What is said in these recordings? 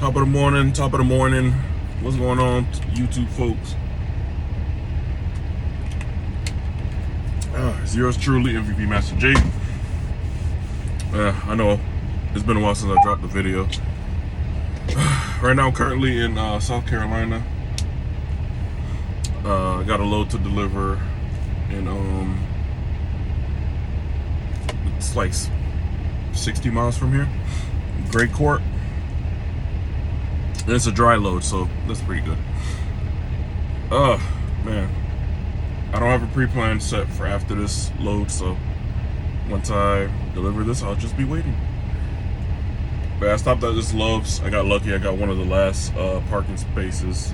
Top of the morning. What's going on, YouTube folks? It's yours truly, MVP Master J. I know it's been a while since I dropped the video. Right now, I'm currently in South Carolina. I got a load to deliver, and it's like 60 miles from here. Great Court. And it's a dry load, so that's pretty good. Man, I don't have a pre-planned set for after this load, so once I deliver this, I'll just be waiting. But I stopped at this Love's. I got lucky. I got one of the last parking spaces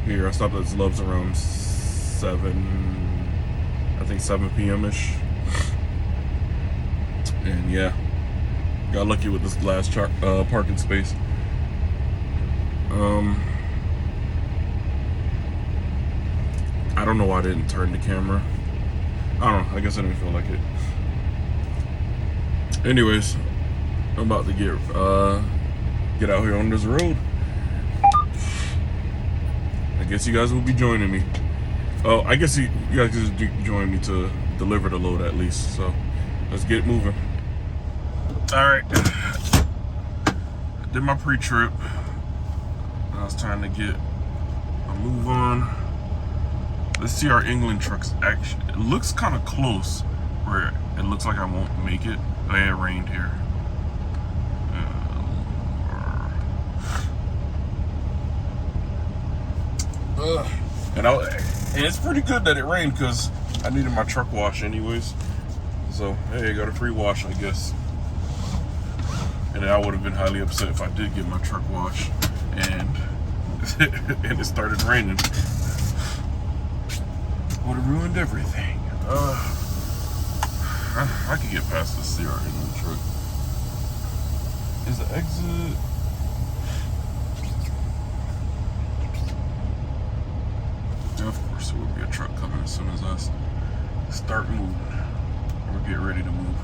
here. I stopped at this Love's around 7 p.m.-ish. And yeah, got lucky with this last parking space. I don't know why I didn't turn the camera. I don't know. I guess I didn't feel like it. Anyways, I'm about to get out here on this road. I guess you guys will be joining me. Oh, I guess you guys just join me to deliver the load at least. So let's get moving. All right. I did my pre-trip. Now it's time to get a move on. Let's see our England trucks. Actually, it looks kind of close where it looks like I won't make it. Oh, yeah, it rained here. And it's pretty good that it rained because I needed my truck wash anyways. So, hey, I got a free wash, I guess. And I would have been highly upset if I did get my truck washed and and it started raining. Would have ruined everything. I could get past the CR in the truck. Is the exit? Of course, there will be a truck coming as soon as I start moving or get ready to move.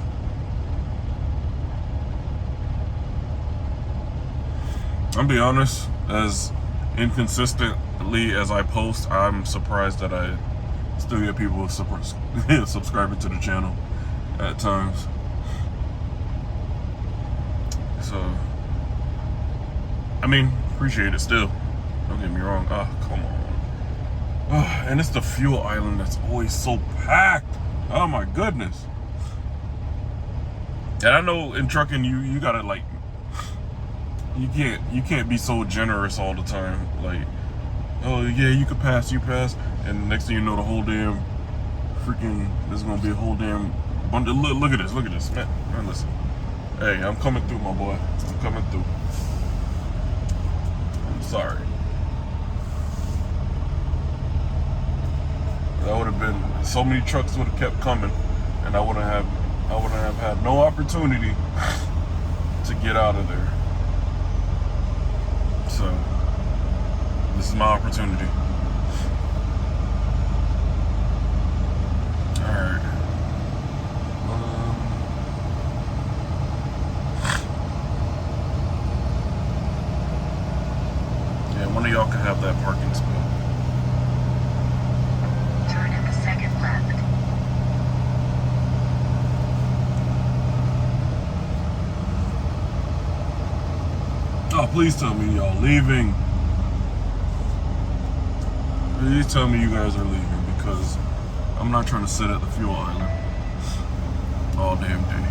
I'll be honest, as inconsistently as I post, I'm surprised that I still get people subscribing to the channel at times. So, I mean, appreciate it still. Don't get me wrong. Come on. And it's the fuel island that's always so packed. Oh my goodness. And I know in trucking you gotta like, you can't be so generous all the time. Like, oh yeah, you could pass, you pass, and next thing you know, the whole damn freaking, there's gonna be a whole damn bundle. Look at this, man, listen. Hey, I'm coming through, my boy. I'm coming through. I'm sorry. That would have been, so many trucks would have kept coming, and I wouldn't have had no opportunity to get out of there. So this is my opportunity. All right. Yeah, one of y'all can have that parking spot. Oh, please tell me y'all leaving. Please tell me you guys are leaving because I'm not trying to sit at the fuel island all damn day.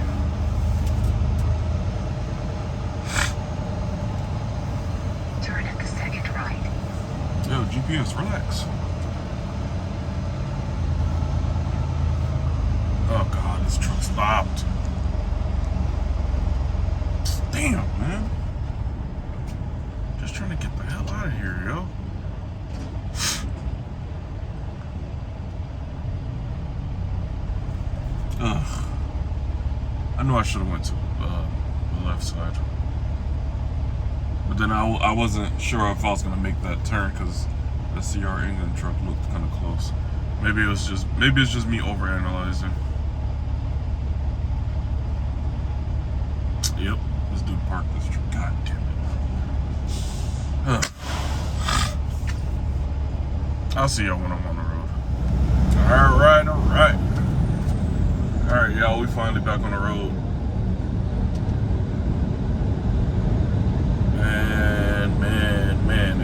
Turn at the second right. Yo, GPS, relax. Oh God, this truck stopped. Damn, man. Just trying to get the hell out of here, yo. Ugh. I knew I should have went to the left side. But then I wasn't sure if I was gonna make that turn because the CR England truck looked kind of close. Maybe it's just me overanalyzing. Yep, this dude parked this truck. God damn it. I'll see y'all when I'm on the road. All right. All right, y'all. We finally back on the road. Man.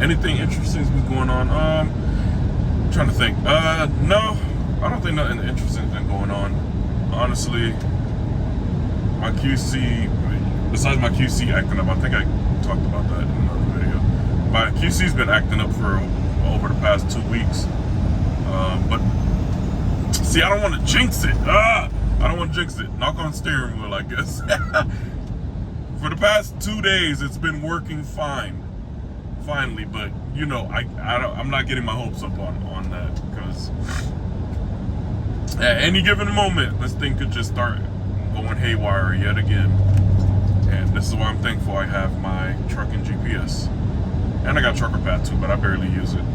Anything interesting's been going on? I'm trying to think. No, I don't think nothing interesting's been going on. Honestly, my QC, besides my QC acting up, I think I talked about that in another video. My QC's been acting up for over the past 2 weeks. But see, I don't want to jinx it. I don't want to jinx it. Knock on steering wheel, I guess. For the past 2 days, it's been working fine. Finally, but you know, I'm not getting my hopes up on that, because at any given moment, this thing could just start going haywire yet again. And this is why I'm thankful I have my trucking GPS. And I got Trucker Path too, but I barely use it.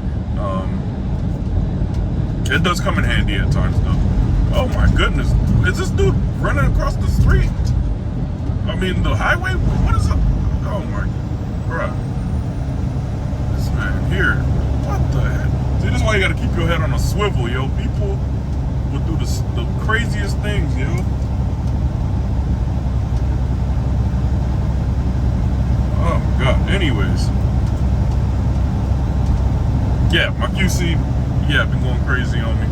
It does come in handy at times though. Oh my goodness, is this dude running across the street? I mean, the highway? What is it? Oh my, bruh. This man here, what the heck? See, this is why you gotta keep your head on a swivel, yo. People will do the craziest things, yo. Oh my God. Anyways. Yeah, my QC, been going crazy on me.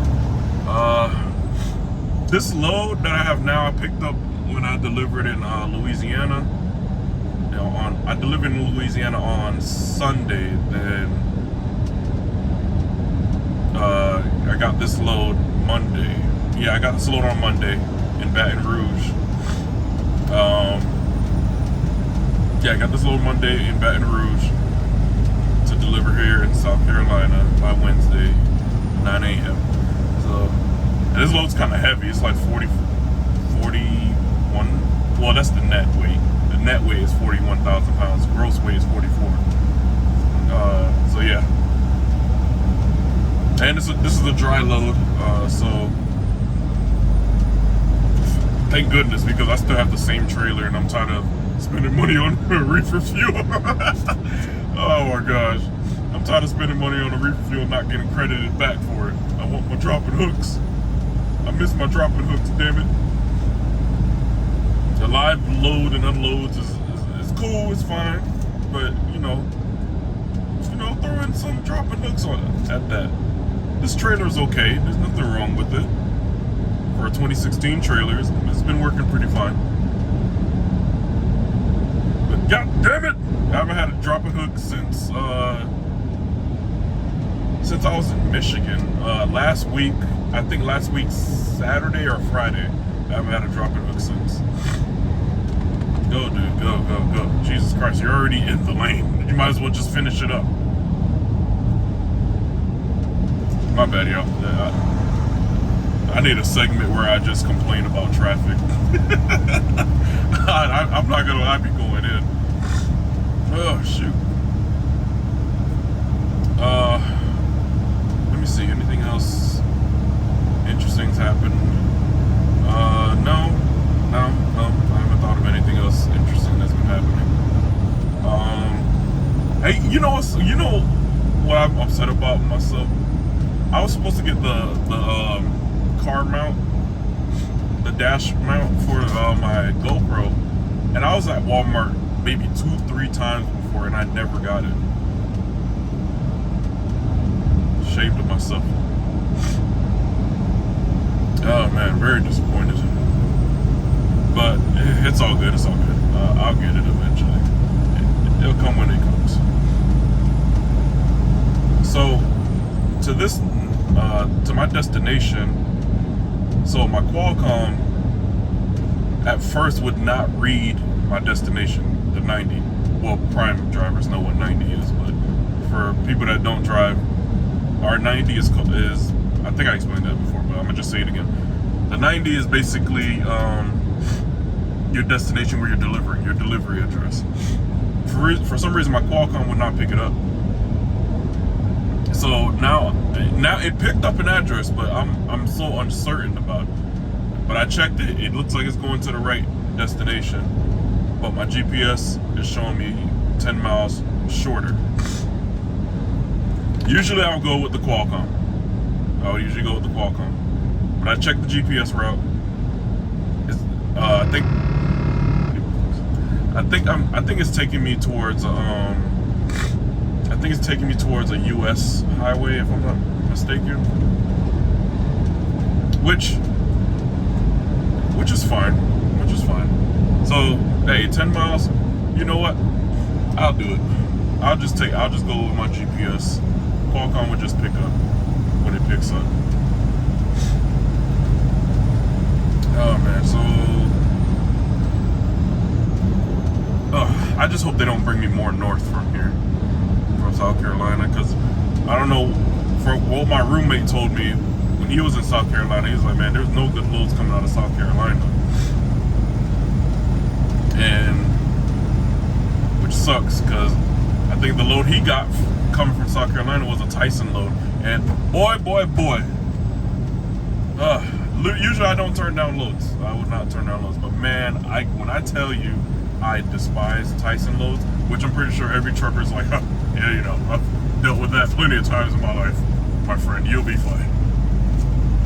This load that I have now, I picked up when I delivered in Louisiana. You know, I delivered in Louisiana on Sunday. Then I got this load Monday. Yeah, I got this load on Monday in Baton Rouge. I got this load Monday in Baton Rouge to deliver here in South Carolina by Wednesday, 9 a.m. So, and this load's kind of heavy. It's like 41. Well, that's the net weight. The net weight is 41,000 pounds. Gross weight is 44. So yeah. And this is a dry load. So thank goodness, because I still have the same trailer and I'm tired of spending money on reefer fuel. Oh my gosh. I'm tired of spending money on the reefer fuel and not getting credited back for it. I want my dropping hooks. I miss my dropping hooks, damn it. The live load and unloads is cool, it's fine. But, you know, throw in some dropping hooks on it at that. This trailer is okay. There's nothing wrong with it. For a 2016 trailer, it's been working pretty fine. But god damn it! I haven't had a dropping hook since I was in Michigan. Last week, I think last week Saturday or Friday, I haven't had a dropping hook since. Go, dude, go. Jesus Christ, you're already in the lane. You might as well just finish it up. My bad, y'all. I need a segment where I just complain about traffic. I'm not gonna lie, I be going in. Oh, shoot. Let me see, anything else interesting's happened? No, I haven't thought of anything else interesting that's been happening. Hey, you know what I'm upset about myself? I was supposed to get the car mount, the dash mount for my GoPro, and I was at Walmart maybe 2-3 times before, and I never got it. Ashamed of myself. Oh man, very disappointed. But it's all good. I'll get it eventually. It'll come when it comes. So to my destination. So my Qualcomm at first would not read my destination, the 90. Well, prime drivers know what 90 is, but for people that don't drive, our 90 is I think I explained that before, but I'm gonna just say it again. The 90 is basically your destination where you're delivering, your delivery address. For some reason, my Qualcomm would not pick it up. So now it picked up an address, but I'm so uncertain about it. But I checked it. It looks like it's going to the right destination, but my GPS is showing me 10 miles shorter. Usually I'll go with the Qualcomm. I would usually go with the Qualcomm. But I checked the GPS route. It's, I think it's taking me towards a U.S. highway, if I'm not mistaken. Which is fine. So, hey, 10 miles, you know what? I'll do it. I'll just go with my GPS. Qualcomm would just pick up when it picks up. Oh man, so I just hope they don't bring me more north from here, from South Carolina, because I don't know, for what my roommate told me when he was in South Carolina, he was like, man, there's no good loads coming out of South Carolina. And which sucks, because I think the load he got coming from South Carolina was a Tyson load. And boy, usually I don't turn down loads. I would not turn down loads. But man, when I tell you I despise Tyson loads, which I'm pretty sure every trucker is like, yeah, you know, I've dealt with that plenty of times in my life. My friend, you'll be fine.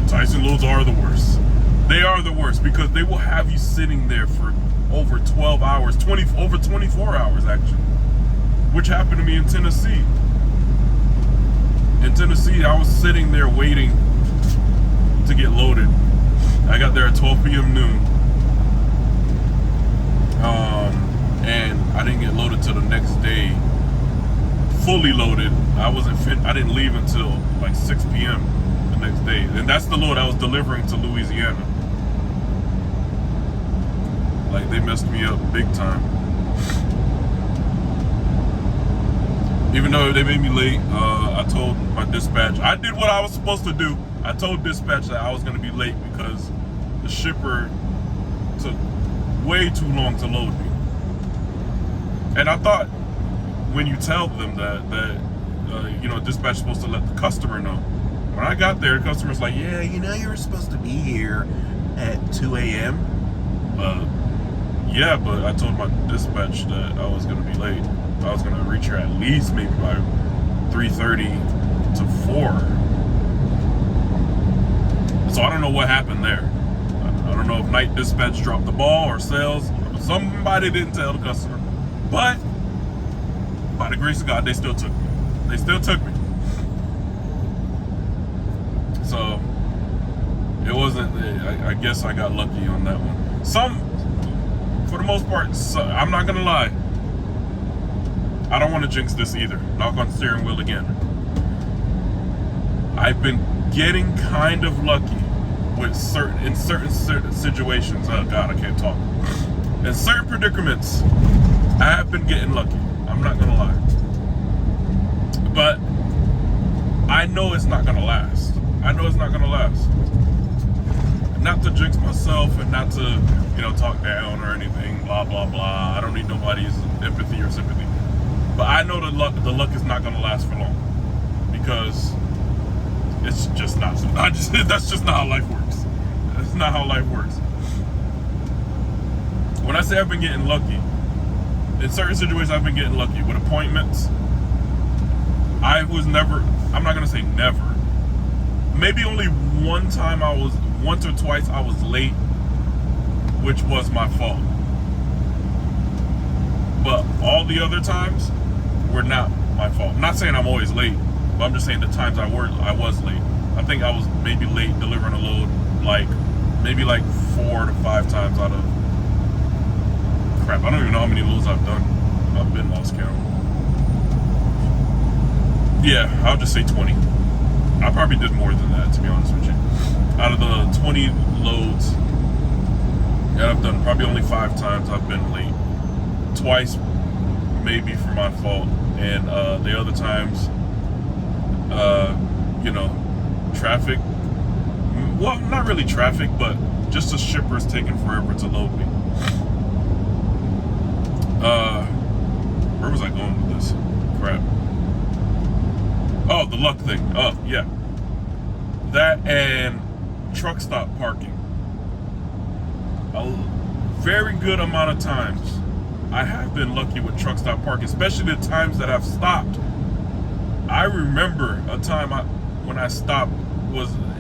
The Tyson loads are the worst. They are the worst because they will have you sitting there for over 12 hours, over 24 hours actually, which happened to me in Tennessee. In Tennessee, I was sitting there waiting to get loaded. I got there at 12 p.m. noon. And I didn't get loaded till the next day, fully loaded. I didn't leave until like 6 p.m. the next day. And that's the load I was delivering to Louisiana. Like, they messed me up big time. Even though they made me late, I told my dispatch, I did what I was supposed to do. I told dispatch that I was going to be late because the shipper took way too long to load me. And I thought when you tell them that you know, dispatch is supposed to let the customer know. When I got there, the customer's like, yeah, you know, you were supposed to be here at 2 a.m. Yeah, but I told my dispatch that I was going to be late. I was going to reach here at least maybe by 3:30 to 4. So I don't know what happened there. I don't know if night dispatch dropped the ball or sales. Somebody didn't tell the customer. But by the grace of God, they still took me. So it wasn't, I guess I got lucky on that one. For the most part, I'm not gonna lie, I don't want to jinx this either. Knock on the steering wheel again. I've been getting kind of lucky with certain situations. Oh God, I can't talk. In certain predicaments, I have been getting lucky. I'm not gonna lie. But I know it's not gonna last. Not to jinx myself and not to, you know, talk down or anything, blah, blah, blah. I don't need nobody's empathy or sympathy. But I know the luck is not gonna last for long. Because it's just not. That's just not how life works. That's not how life works. When I say I've been getting lucky, in certain situations I've been getting lucky. With appointments, I'm not gonna say never. Maybe only once or twice I was late, which was my fault. But all the other times were not my fault. I'm not saying I'm always late, but I'm just saying the times I was late. I think I was maybe late delivering a load maybe 4 to 5 times out of, crap, I don't even know how many loads I've done. I've been lost count. Yeah, I'll just say 20. I probably did more than that, to be honest with you. Out of the 20 loads that I've done, probably only 5 times I've been late. Twice, maybe for my fault, and the other times, you know, traffic. Well, not really traffic, but just the shipper's taking forever to load me. Where was I going with this? Crap. Oh, the luck thing. Oh, yeah. That and truck stop parking. A very good amount of times I have been lucky with truck stop parking, especially the times that I've stopped. I remember a time when I stopped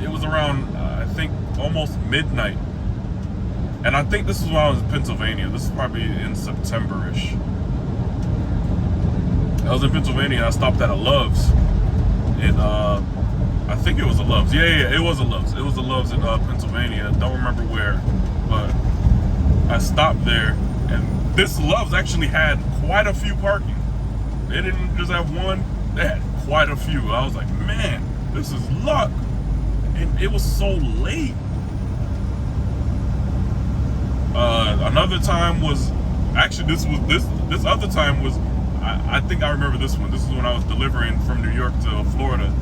it was around I think almost midnight, and I think this is when I was in Pennsylvania. This is probably in September-ish. I was in Pennsylvania and I stopped at a Love's, and I think it was a Love's. Yeah, it was a Love's. It was a Love's in Pennsylvania. Don't remember where, but I stopped there, and this Love's actually had quite a few parking. They didn't just have one; they had quite a few. I was like, man, this is luck, and it was so late. Another time was actually this other time was I think I remember this one. This is when I was delivering from New York to Florida.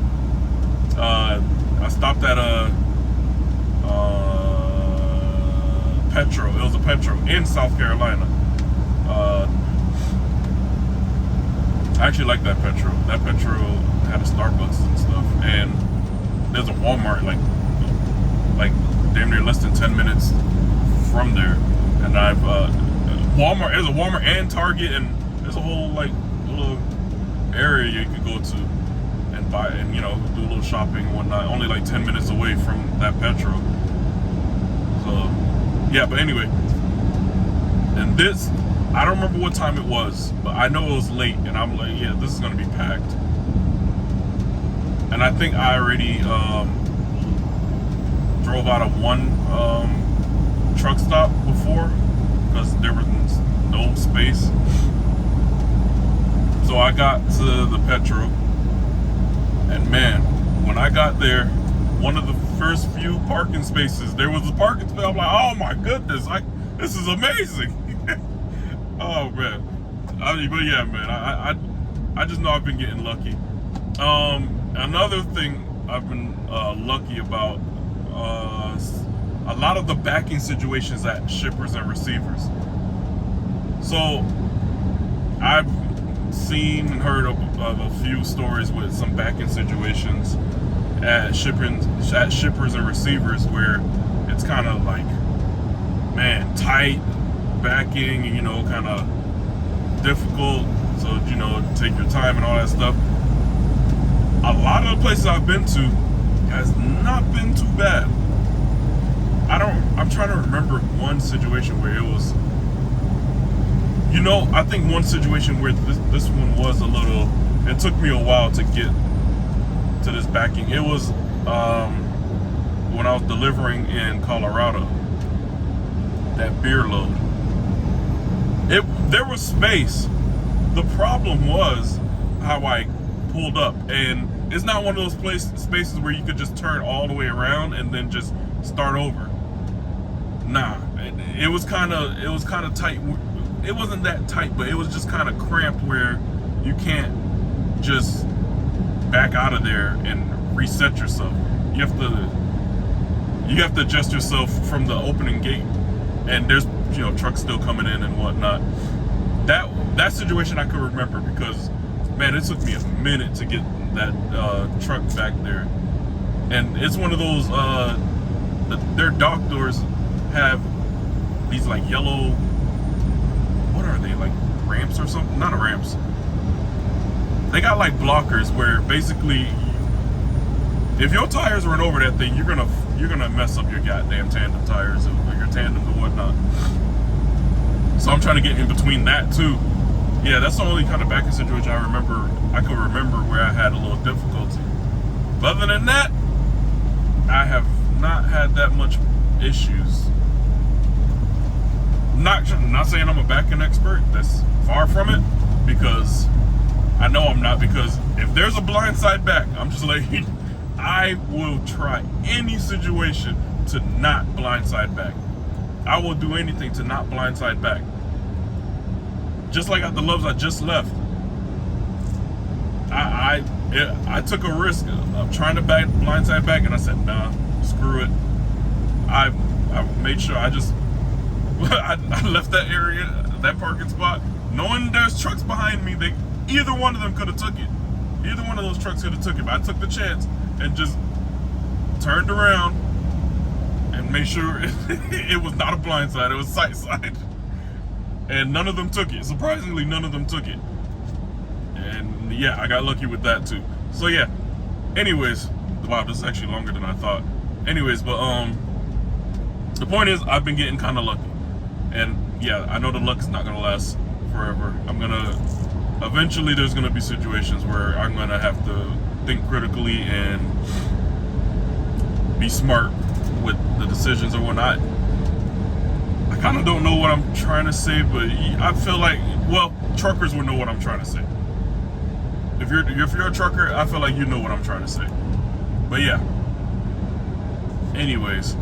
I stopped at a Petro. It was a Petro in South Carolina. I actually like that Petro. That Petro had a Starbucks and stuff, and there's a Walmart like damn near less than 10 minutes from there. And I've Walmart. There's a Walmart and Target, and there's a whole like little area you could go to and buy and do a little shopping and whatnot. Only like 10 minutes away from that Petro. So yeah, but anyway, and this, I don't remember what time it was, but I know it was late, and I'm like, yeah, this is gonna be packed. And I think I already drove out of one truck stop before because there was no space. So I got to the Petro, and man, when I got there, one of the first few parking spaces, there was a parking space. I'm like, oh my goodness, this is amazing. Oh man, but yeah, man, I just know I've been getting lucky. Another thing I've been lucky about, a lot of the backing situations at shippers and receivers. So I've seen and heard of a few stories with some backing situations at shippers and receivers where it's kind of like, man, tight backing, kind of difficult. So, take your time and all that stuff. A lot of the places I've been to has not been too bad. I'm trying to remember one situation where it was, I think one situation where this one was it took me a while to get to this backing. It was when I was delivering in Colorado, that beer load. There was space. The problem was how I pulled up, and it's not one of those spaces where you could just turn all the way around and then just start over. Nah, it was kind of tight. It wasn't that tight, but it was just kind of cramped where you can't just back out of there and reset yourself. You have to adjust yourself from the opening gate, and there's trucks still coming in and whatnot. That situation I could remember because, man, it took me a minute to get that truck back there. And it's one of those their dock doors have these like yellow, what are they, like ramps or something? Not ramps. They got like blockers where basically if your tires run over that thing, you're gonna mess up your goddamn tandem tires or your tandems and whatnot. So I'm trying to get in between that too. Yeah, that's the only kind of backing situation I could remember where I had a little difficulty. But other than that, I have not had that much issues. Not saying I'm a backing expert. That's far from it, because I know I'm not. Because if there's a blindside back, I'm just like, I will try any situation to not blindside back. I will do anything to not blindside back. Just like at the Loves I just left, I took a risk of trying to blindside back, and I said, nah, screw it. I made sure I left that area, that parking spot, knowing there's trucks behind me. Either one of them could have took it. Either one of those trucks could have took it. But I took the chance and just turned around and made sure it was not a blind side, it was sight side. And none of them took it. Surprisingly, none of them took it. And yeah, I got lucky with that too. So yeah, anyways, Wow, this is actually longer than I thought. Anyways, but the point is, I've been getting kind of lucky, and yeah, I know the luck's not gonna last forever. Eventually there's gonna be situations where I'm gonna have to think critically and be smart with the decisions or whatnot. I kind of don't know what I'm trying to say, but I feel like, well, truckers would know what I'm trying to say. If you're a trucker, I feel like you know what I'm trying to say. But yeah. Anyways,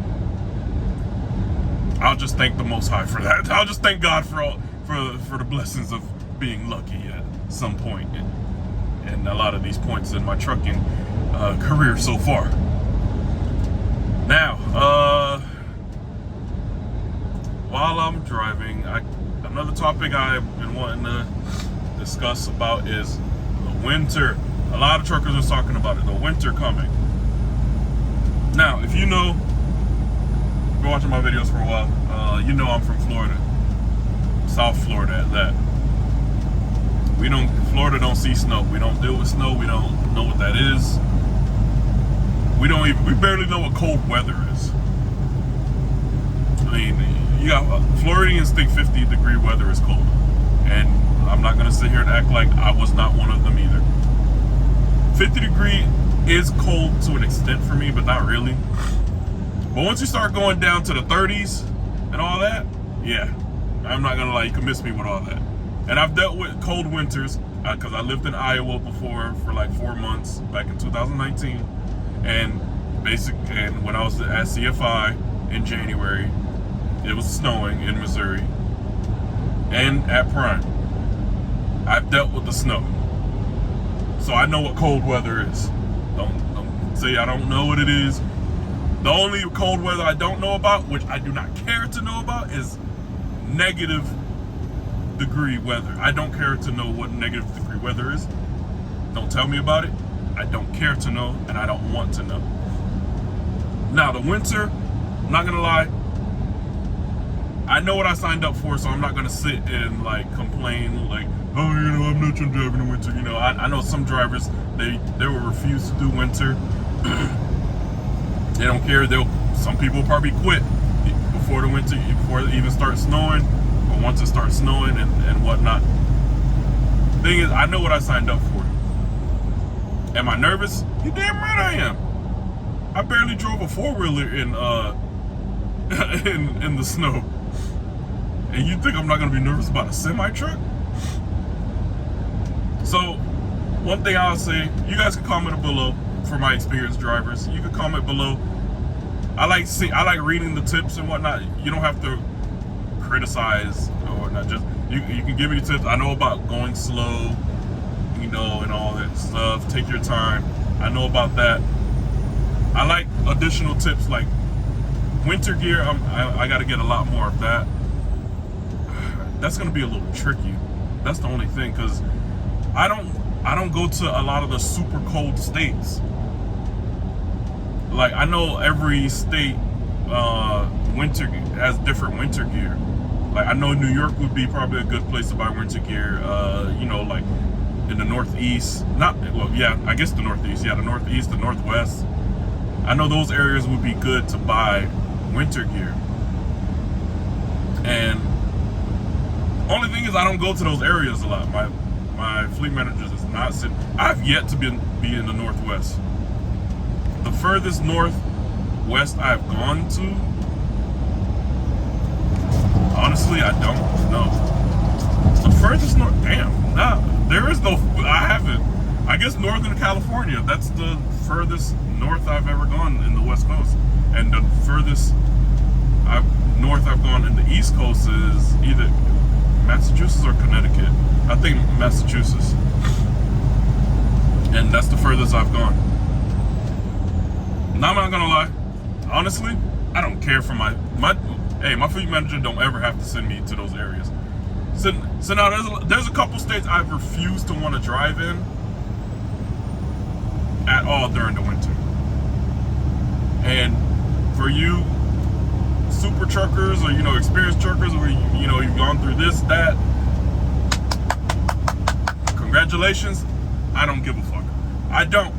I'll just thank the Most High for that. I'll just thank God for the blessings of being lucky at some point, and a lot of these points in my trucking career so far. Now, while I'm driving, another topic I've been wanting to discuss about is the winter. A lot of truckers are talking about it, the winter coming. Now, if you know, you've been watching my videos for a while, you know I'm from Florida, South Florida at that. Florida don't see snow. We don't deal with snow. We don't know what that is. We barely know what cold weather is. I mean, you got Floridians think 50-degree weather is cold, and I'm not gonna sit here and act like I was not one of them either. 50-degree is cold to an extent for me, but not really. But once you start going down to the 30s and all that, yeah, I'm not gonna lie, you can miss me with all that. And I've dealt with cold winters because I lived in Iowa before for like 4 months back in 2019, and when I was at CFI in January, it was snowing in Missouri, and at Prime, I've dealt with the snow, so I know what cold weather is. Don't say I don't know what it is. The only cold weather I don't know about, which I do not care to know about, is negative degree weather. I don't care to know what negative degree weather is. Don't tell me about it. I don't care to know, and I don't want to know. Now, the winter, I'm not gonna lie, I know what I signed up for, so I'm not gonna sit and like complain like, oh, you know, I'm not trying to drive in the winter. You know, I know some drivers, they will refuse to do winter. They don't care. Some people probably quit before the winter, before it even starts snowing, or once it starts snowing and whatnot. Thing is, I know what I signed up for. Am I nervous? You damn right I am. I barely drove a 4-wheeler in the snow. And you think I'm not gonna be nervous about a semi-truck? So, one thing I'll say, you guys can comment below for my experienced drivers. You can comment below. I like reading the tips and whatnot. You don't have to criticize or not. Just you can give me the tips. I know about going slow, you know, and all that stuff. Take your time. I know about that. I like additional tips like winter gear. I got to get a lot more of that. That's gonna be a little tricky. That's the only thing, because I don't go to a lot of the super cold states. Like, I know every state winter has different winter gear. Like, I know New York would be probably a good place to buy winter gear. You know, like in the Northeast, I guess the Northeast, the Northeast, the Northwest. I know those areas would be good to buy winter gear. And only thing is, I don't go to those areas a lot. My fleet manager is not sitting. I've yet to be in the Northwest. The furthest northwest I've gone to, honestly, I don't know. The furthest north, there is no, I haven't. I guess Northern California, that's the furthest north I've ever gone in the West Coast. And the furthest north I've gone in the East Coast is either Massachusetts or Connecticut. I think Massachusetts. And that's the furthest I've gone. Now, I'm not gonna lie, honestly, I don't care for my fleet manager don't ever have to send me to those areas. So now there's a couple states I've refused to want to drive in at all during the winter. And for you super truckers, or, you know, experienced truckers, or, you know, you've gone through this, that, congratulations. I don't give a fuck. I don't.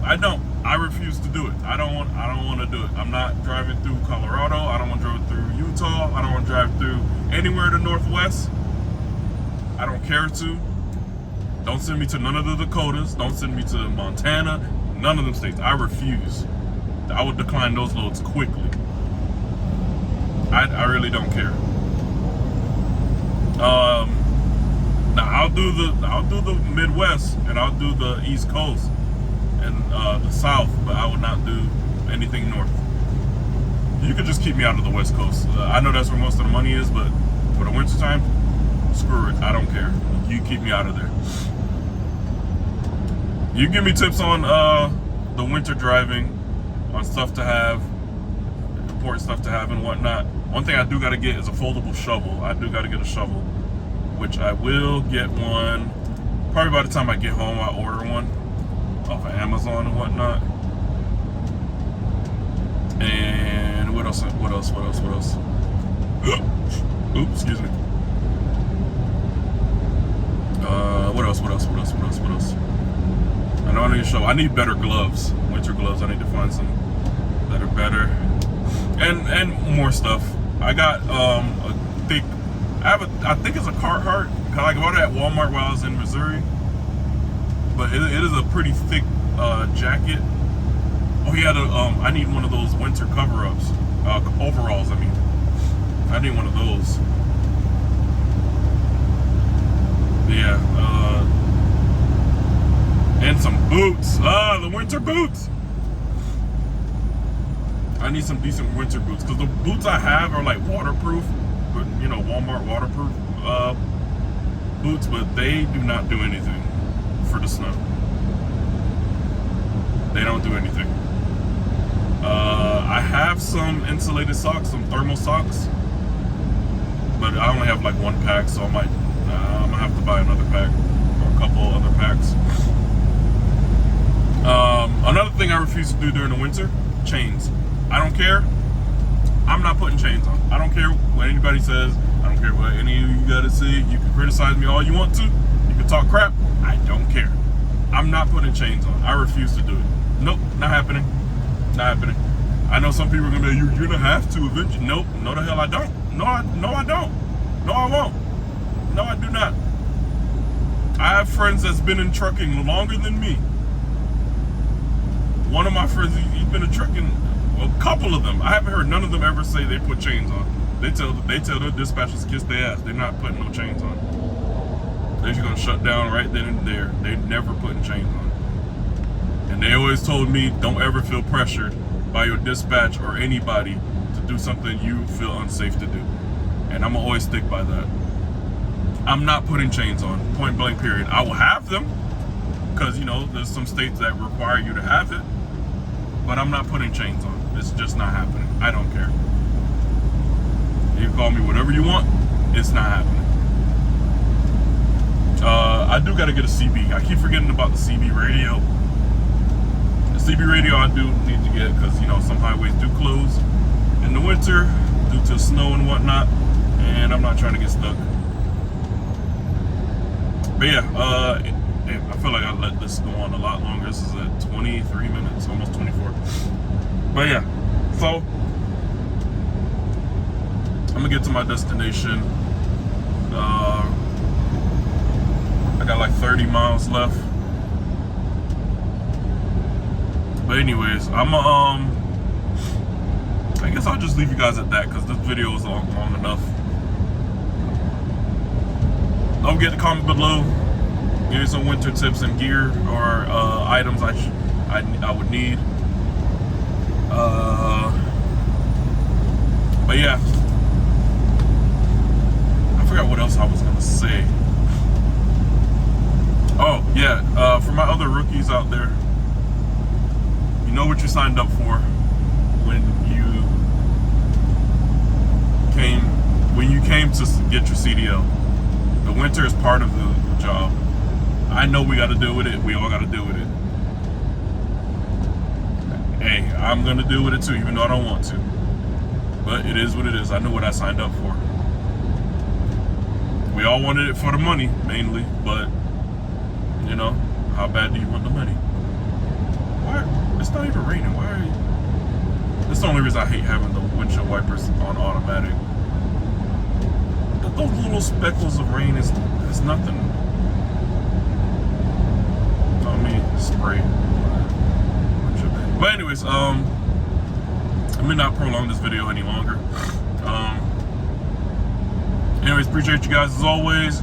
I refuse to do it. I don't want to do it. I'm not driving through Colorado. I don't want to drive through Utah. I don't want to drive through anywhere in the Northwest. I don't care to. Don't send me to none of the Dakotas. Don't send me to Montana. None of them states. I refuse. I would decline those loads quickly. I really don't care. Now I'll do the Midwest and I'll do the East Coast and the South, but I would not do anything north. You could just keep me out of the West Coast. I know that's where most of the money is, but for the winter time, screw it. I don't care. You keep me out of there. You give me tips on the winter driving, on stuff to have, important stuff to have and whatnot. One thing I do got to get is a foldable shovel. I do got to get a shovel, which I will get one. Probably by the time I get home, I'll order one off of Amazon and whatnot. And what else? Oops, excuse me. What else? I know I need a shovel. I need better gloves, winter gloves. I need to find some that are better, and more stuff. I got a thick. I think it's a Carhartt. Cause I bought it at Walmart while I was in Missouri. But it is a pretty thick jacket. Oh yeah, I need one of those winter cover-ups, overalls. I mean, I need one of those. Yeah, and some boots. The winter boots. I need some decent winter boots because the boots I have are like waterproof, but you know, Walmart waterproof boots, but they do not do anything for the snow. They don't do anything. I have some insulated socks, some thermal socks, but I only have like one pack, so I'm gonna have to buy another pack or a couple other packs. Another thing I refuse to do during the winter: chains. I don't care. I'm not putting chains on. I don't care what anybody says. I don't care what any of you gotta say. You can criticize me all you want to. You can talk crap. I don't care. I'm not putting chains on. I refuse to do it. Nope, not happening. Not happening. I know some people are gonna be like, you're gonna have to eventually. Nope, no the hell I don't. No, I don't. No, I won't. No, I do not. I have friends that's been in trucking longer than me. One of my friends, he's been in trucking, a couple of them. I haven't heard none of them ever say they put chains on. They tell their dispatchers to kiss their ass. They're not putting no chains on. They're just gonna shut down right then and there. They're never putting chains on. And they always told me, don't ever feel pressured by your dispatch or anybody to do something you feel unsafe to do. And I'm gonna always stick by that. I'm not putting chains on, point blank period. I will have them, because you know, there's some states that require you to have it, but I'm not putting chains on. It's just not happening. I don't care. You can call me whatever you want, it's not happening. I do gotta get a CB. I keep forgetting about the CB radio. The CB radio I do need to get, because you know, some highways do close in the winter due to snow and whatnot, and I'm not trying to get stuck. But yeah, I feel like I let this go on a lot longer. This is at 23 minutes, almost 24. But yeah, so I'm gonna get to my destination. I got like 30 miles left. But anyways, I guess I'll just leave you guys at that, because this video is long enough. Don't forget to comment below. Give me some winter tips and gear or items I would need. But yeah, I forgot what else I was gonna say. Oh yeah, for my other rookies out there, you know what you signed up for when you came to get your CDL. The winter is part of the job. I know we got to deal with it. We all got to deal with it. Hey, I'm going to deal with it too, even though I don't want to. But it is what it is. I know what I signed up for. We all wanted it for the money, mainly. But, you know, how bad do you want the money? Why Why? It's not even raining. Why are you? That's the only reason I hate having the windshield wipers on automatic. Those little speckles of rain is nothing. I mean, spray. But anyways, let me not prolong this video any longer. Anyways, appreciate you guys as always.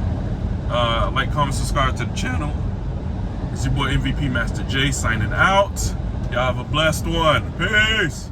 Like, comment, subscribe to the channel. It's your boy MVP Master J signing out. Y'all have a blessed one. Peace.